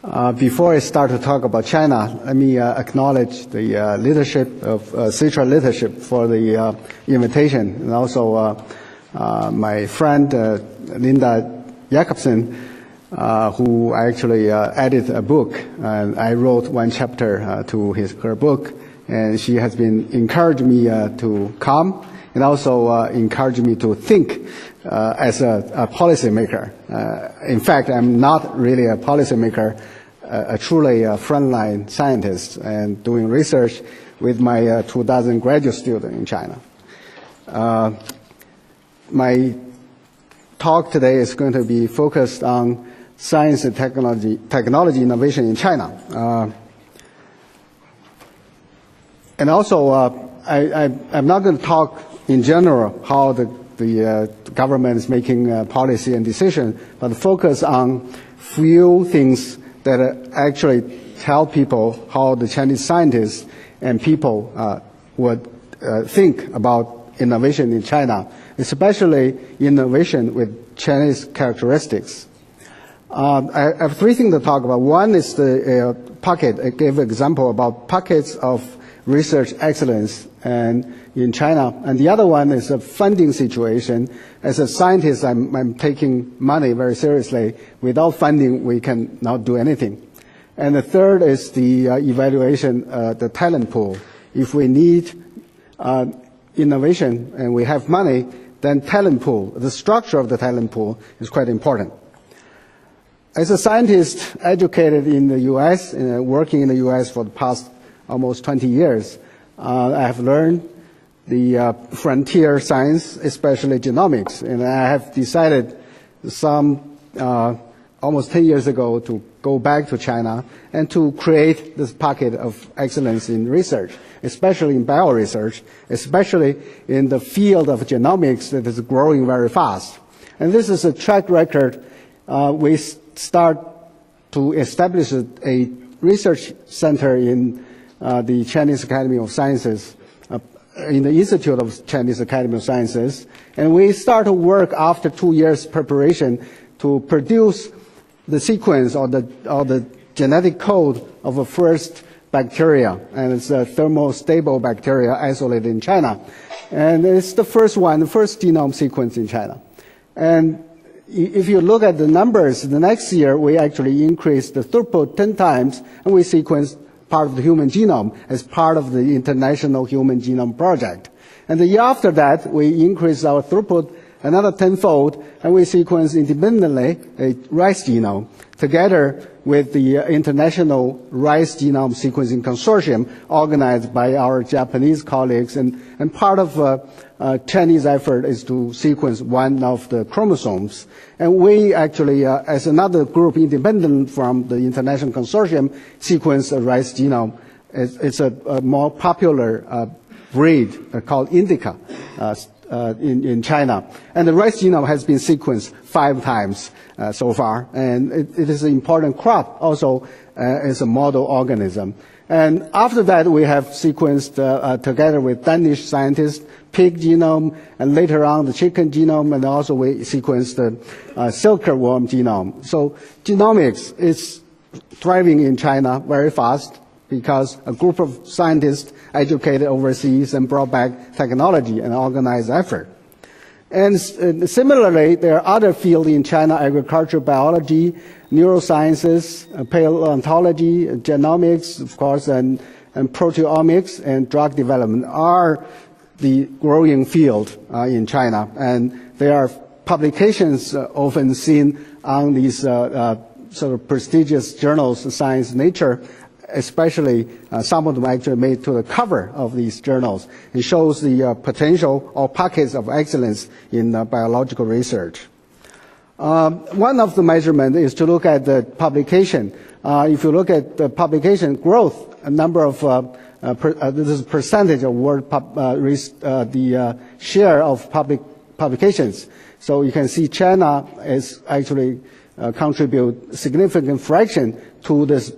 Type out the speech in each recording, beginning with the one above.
Before I start to talk about China, let me acknowledge the leadership of Sitra leadership for the invitation, and also my friend Linda Jacobsen, who actually edited a book, and I wrote one chapter to her book, and she has been encouraging me to come, and also encouraged me to think as a policymaker. In fact, I'm not really a policymaker, truly a frontline scientist, and doing research with my 2,000 graduate students in China. My talk today is going to be focused on science and technology innovation in China. And also, I'm not going to talk in general how the government is making policy and decision, but focus on few things that actually tell people how the Chinese scientists and people would think about innovation in China, especially innovation with Chinese characteristics. I have three things to talk about. One is the pocket. I gave an example about pockets of research excellence and in China, and the other one is a funding situation. As a scientist, I'm taking money very seriously. Without funding, we cannot do anything. And the third is the evaluation, the talent pool. If we need innovation and we have money, then talent pool, the structure of the talent pool is quite important. As a scientist educated in the U.S., working in the U.S. for the past almost 20 years, I have learned the frontier science, especially genomics, and I have decided almost 10 years ago to go back to China and to create this pocket of excellence in research, especially in bioresearch, especially in the field of genomics that is growing very fast. And this is a track record. We start to establish a research center in the Chinese Academy of Sciences, in the Institute of Chinese Academy of Sciences, and we start to work after 2 years preparation to produce the sequence or the genetic code of a first bacteria, and it's a thermostable bacteria isolated in China, and it's the first genome sequence in China. And if you look at the numbers, the next year we actually increased the throughput 10 times, and we sequenced part of the human genome as part of the International Human Genome Project. And the year after that, we increased our throughput another tenfold, and we sequenced independently a rice genome together with the International Rice Genome Sequencing Consortium organized by our Japanese colleagues. And part of Chinese effort is to sequence one of the chromosomes. And we actually, as another group independent from the International Consortium, sequenced a rice genome. It's a more popular breed called indica in China. And the rice genome has been sequenced 5 times so far. And it is an important crop also as a model organism. And after that, we have sequenced together with Danish scientists pig genome, and later on the chicken genome, and also we sequenced the silkworm genome. So genomics is thriving in China very fast because a group of scientists educated overseas and brought back technology and organized effort. And similarly, there are other fields in China: agriculture, biology, neurosciences, paleontology, genomics, of course, and proteomics and drug development are the growing field in China. And there are publications often seen on these sort of prestigious journals, Science, Nature, especially some of them actually made to the cover of these journals. It shows the potential or pockets of excellence in biological research. One of the measurements is to look at the publication. If you look at the publication growth, a number of this is percentage of world the share of public publications. So you can see China is actually contribute significant fraction to this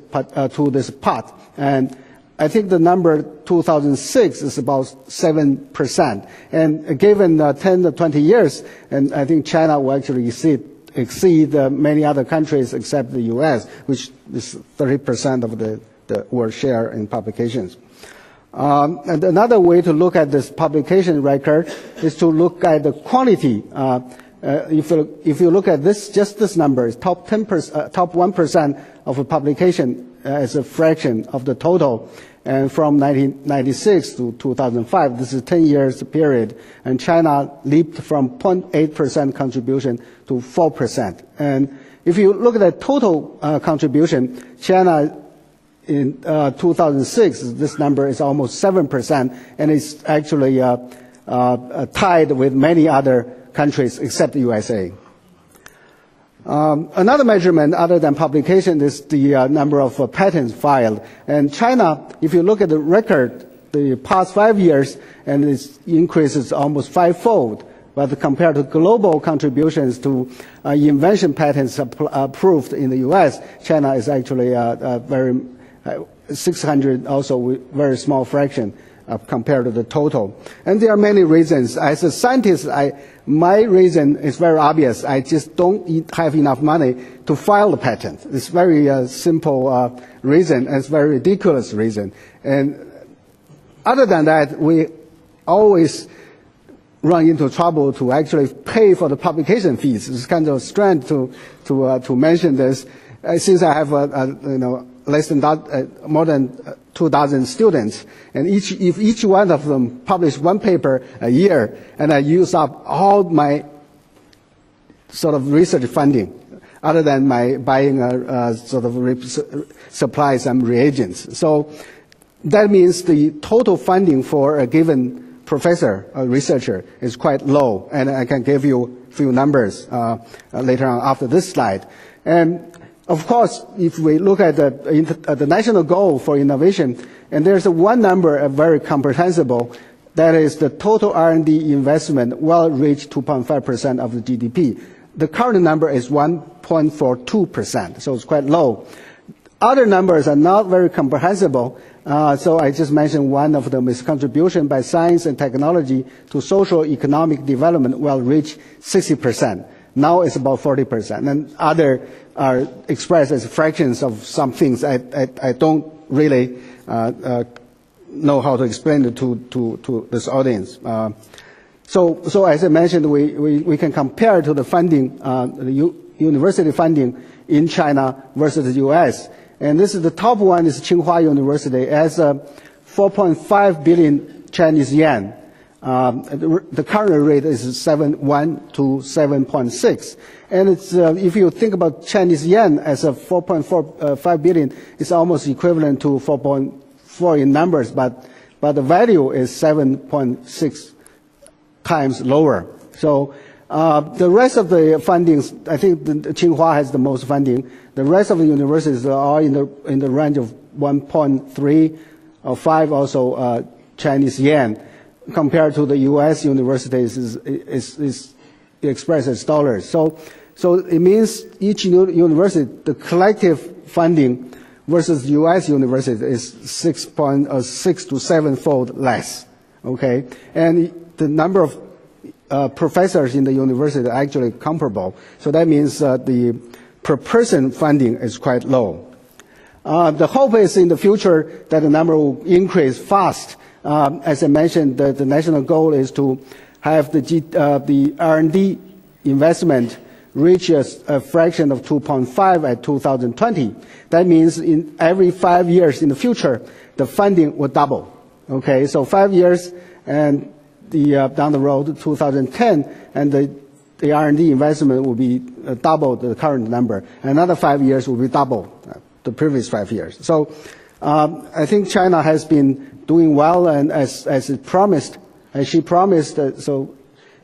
pot. And I think the number 2006 is about 7%. And given 10 to 20 years, and I think China will actually exceed exceed many other countries except the U.S., which is 30% of the world share in publications. And another way to look at this publication record is to look at the quantity. If you look at this, just this number, top 1% of a publication as a fraction of the total. And from 1996 to 2005, this is a 10 years period, and China leaped from 0.8% contribution to 4%. And if you look at the total contribution, China in 2006, this number is almost 7%, and it's actually tied with many other countries except the USA. Another measurement other than publication is the number of patents filed. And China, if you look at the record, the past 5 years, and its increase is almost fivefold. But compared to global contributions to invention patents approved in the U.S., China is actually very 600, also very small fraction compared to the total. And there are many reasons. As a scientist, my reason is very obvious. I just don't have enough money to file the patent. It's very simple reason, and it's very ridiculous reason. And other than that, we always run into trouble to actually pay for the publication fees. It's kind of strange to mention this. Since I have less than more than 2,000 students, and if each one of them publish one paper a year, and I use up all my sort of research funding, other than my buying supplies and reagents. So that means the total funding for a given professor or researcher is quite low, and I can give you a few numbers later on after this slide. And of course, if we look at the national goal for innovation, and there's one number very comprehensible, that is the total R&D investment will reach 2.5% of the GDP. The current number is 1.42%, so it's quite low. Other numbers are not very comprehensible, so I just mentioned one of them is contribution by science and technology to social economic development will reach 60%. Now it's about 40%, and other are expressed as fractions of some things. I don't really know how to explain it to this audience. So as I mentioned, we can compare to the funding, the university funding in China versus the U.S. And this is the top one is Tsinghua University as 4.5 billion Chinese yuan. The current rate is 7.1 to 7.6, and it's if you think about Chinese yen as a 4.45 billion, it's almost equivalent to 4.4 in numbers, but the value is 7.6 times lower. So the rest of the fundings, I think Tsinghua has the most funding. The rest of the universities are in the range of 1.3 or 5 also Chinese yen. Compared to the U.S. universities is expressed as dollars. So it means each university, the collective funding versus U.S. university is 6 to 7-fold less. Okay, and the number of professors in the university are actually comparable. So that means the per person funding is quite low. The hope is in the future that the number will increase fast. As I mentioned, the national goal is to have the R&D investment reach a fraction of 2.5 at 2020. That means in every 5 years in the future, the funding will double. Okay, so 5 years and down the road, 2010, and the R&D investment will be double the current number. Another 5 years will be double the previous 5 years. So I think China has been doing well, and as it promised, as she promised, so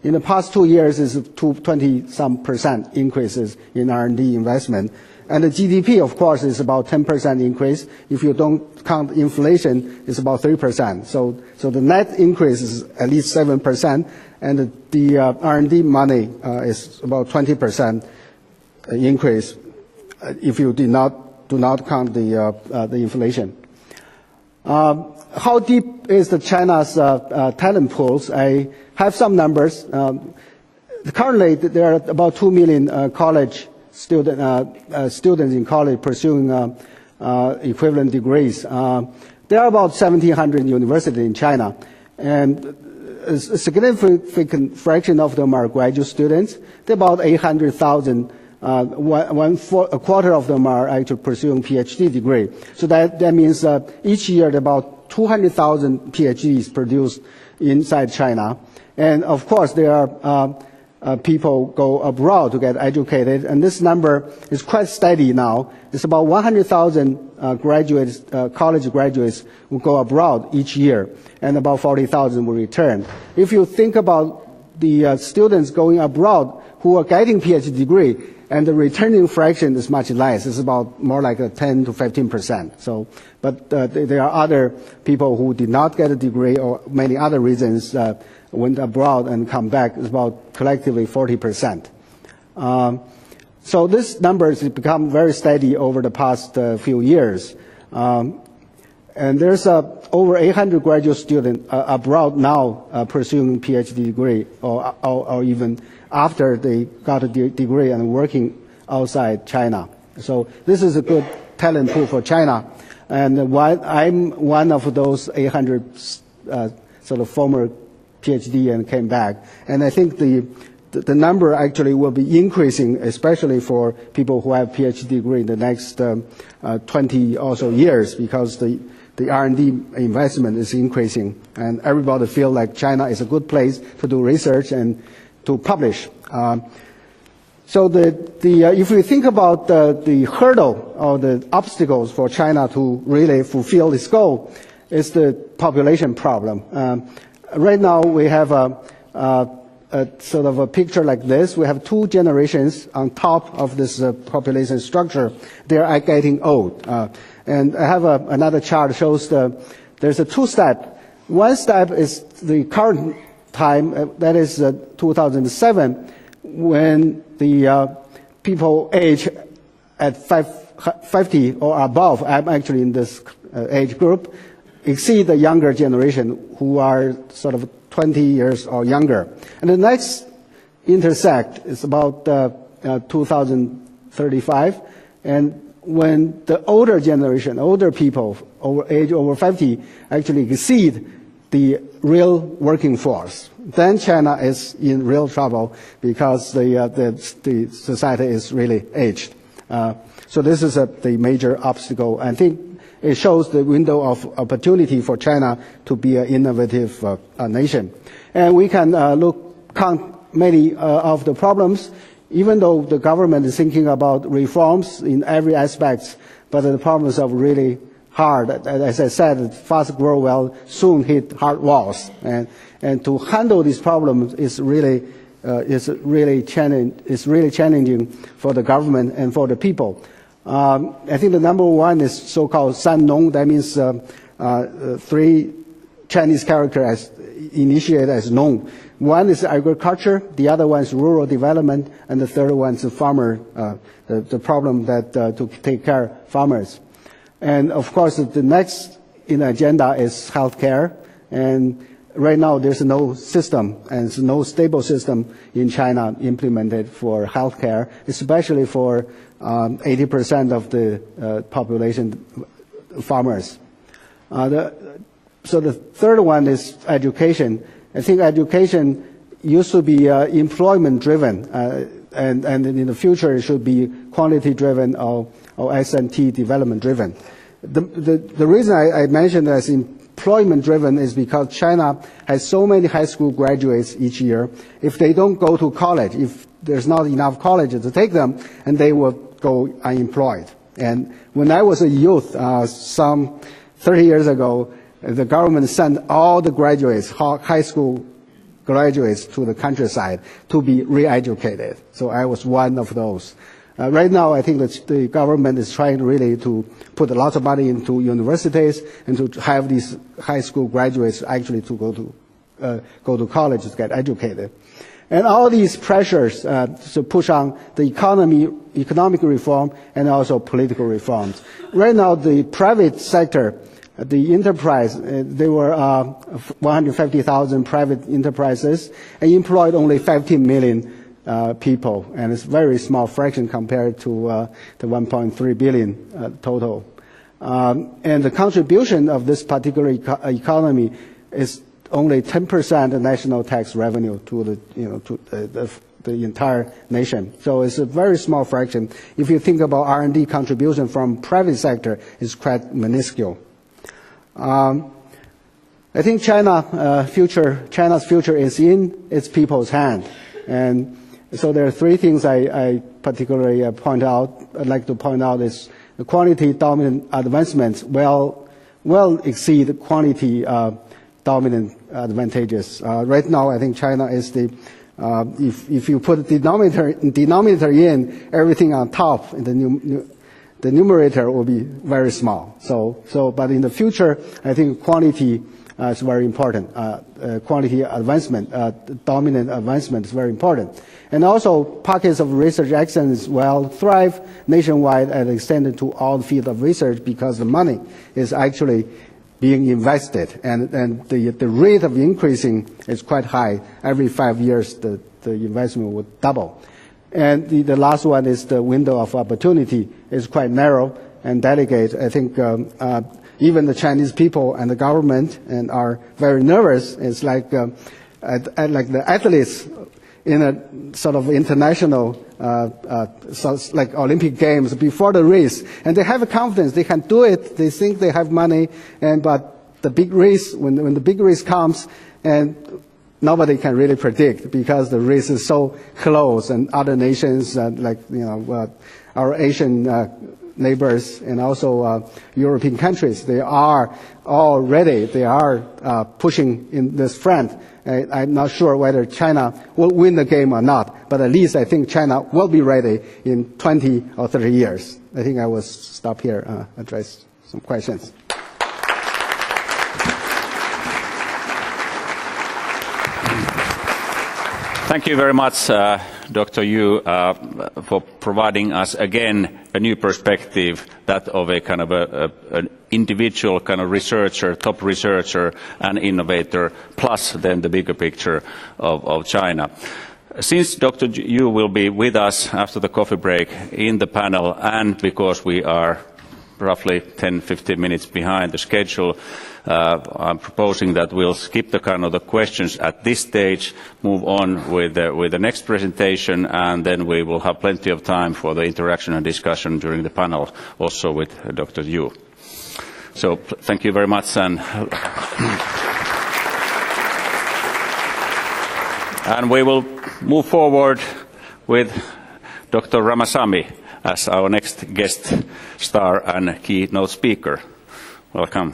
in the past 2 years is 20-some% increases in R&D investment. And the GDP, of course, is about 10% increase. If you don't count inflation, it's about 3%. So the net increase is at least 7%, and the R&D money is about 20% increase if you do not count the inflation. How deep is the China's talent pools? I have some numbers. Currently, there are about 2 million college students in college pursuing equivalent degrees. There are about 1,700 universities in China, and a significant fraction of them are graduate students. There are about 800,000. A quarter of them are actually pursuing PhD degree. So that means each year about 200,000 PhDs produced inside China. And of course, there are people go abroad to get educated, and this number is quite steady now. It's about 100,000 graduates, college graduates who go abroad each year, and about 40,000 will return. If you think about the students going abroad who are getting PhD degree, and the returning fraction is much less. It's about more like 10 to 15%. So, but there are other people who did not get a degree or many other reasons went abroad and come back. It's about collectively 40%. So this number has become very steady over the past few years. And there's over 800 graduate students abroad now pursuing PhD degree or even after they got a degree and working outside China. So this is a good talent pool for China. And I'm one of those 800 sort of former PhD and came back. And I think the number actually will be increasing, especially for people who have PhD degree in the next 20 or so years, because the R&D investment is increasing, and everybody feel like China is a good place to do research and to publish. So if we think about the hurdle or the obstacles for China to really fulfill its goal, is the population problem. Right now we have a sort of a picture like this. We have two generations on top of this population structure. They are getting old. And I have another chart shows there's a two-step. One step is the current time, that is 2007, when the people age at 50 or above, I'm actually in this age group, exceed the younger generation who are sort of 20 years or younger. And the next intersect is about 2035, and when the older generation, older people over 50 actually exceed the real working force, then China is in real trouble because the society is really aged. So this is the major obstacle. I think it shows the window of opportunity for China to be an innovative nation. And we can count many of the problems, even though the government is thinking about reforms in every aspect, but the problems are really hard. As I said, fast grow will soon hit hard walls. And to handle these problems is really challenging for the government and for the people. I think the number one is so-called San Nong. That means three Chinese characters initiated as Nong. One is agriculture, the other one is rural development, and the third one is farmer, the problem that to take care of farmers. And of course, the next in the agenda is healthcare. And right now, there's no system and no stable system in China implemented for healthcare, especially for 80% of the population farmers. So the third one is education. I think education used to be employment-driven, and in the future it should be quality-driven or S&T development-driven. The reason I mentioned as employment-driven is because China has so many high school graduates each year. If they don't go to college, if there's not enough colleges to take them, and they will go unemployed. And when I was a youth, some 30 years ago, the government sent all the graduates, high school graduates, to the countryside to be re-educated. So I was one of those. Right now, I think that the government is trying really to put a lot of money into universities and to have these high school graduates actually to go to college to get educated. And all these pressures to push on the economic reform and also political reforms. Right now, the private sector the enterprise, there were 150,000 private enterprises and employed only 15 million people, and it's a very small fraction compared to the 1.3 billion total. And the contribution of this particular economy is only 10% of national tax revenue to the entire nation. So it's a very small fraction. If you think about R&D contribution from private sector, it's quite minuscule. I think China's future is in its people's hand, and so there are three things I particularly point out. I'd like to point out is the quality dominant advancements will exceed quantity dominant advantages. Right now, I think China is the if you put the denominator in, everything on top, the numerator will be very small. But in the future, I think quantity is very important. Quantity advancement, dominant advancement is very important. And also, pockets of research excellence will thrive nationwide and extended to all the field of research because the money is actually being invested, and the rate of increasing is quite high. Every 5 years, the investment would double. And the last one is the window of opportunity is quite narrow and delicate. I think even the Chinese people and the government are very nervous. It's like the athletes in a sort of international, like Olympic Games before the race, and they have confidence they can do it. They think they have money, but the big race, when the big race comes, and nobody can really predict because the race is so close, and other nations our Asian neighbors and also European countries, they are all ready. They are pushing in this front. I'm not sure whether China will win the game or not, but at least I think China will be ready in 20 or 30 years. I think I will stop here, address some questions. Thank you very much, Dr. Yu, for providing us again a new perspective, that of a kind of an individual kind of researcher, top researcher and innovator, plus then the bigger picture of China. Since Dr. Yu will be with us after the coffee break in the panel, and because we are roughly 10-15 minutes behind the schedule, I'm proposing that we'll skip the kind of the questions at this stage, move on with the next presentation, and then we will have plenty of time for the interaction and discussion during the panel, also with Dr. Yu. So thank you very much, and we will move forward with Dr. Ramasami as our next guest star and keynote speaker. Welcome.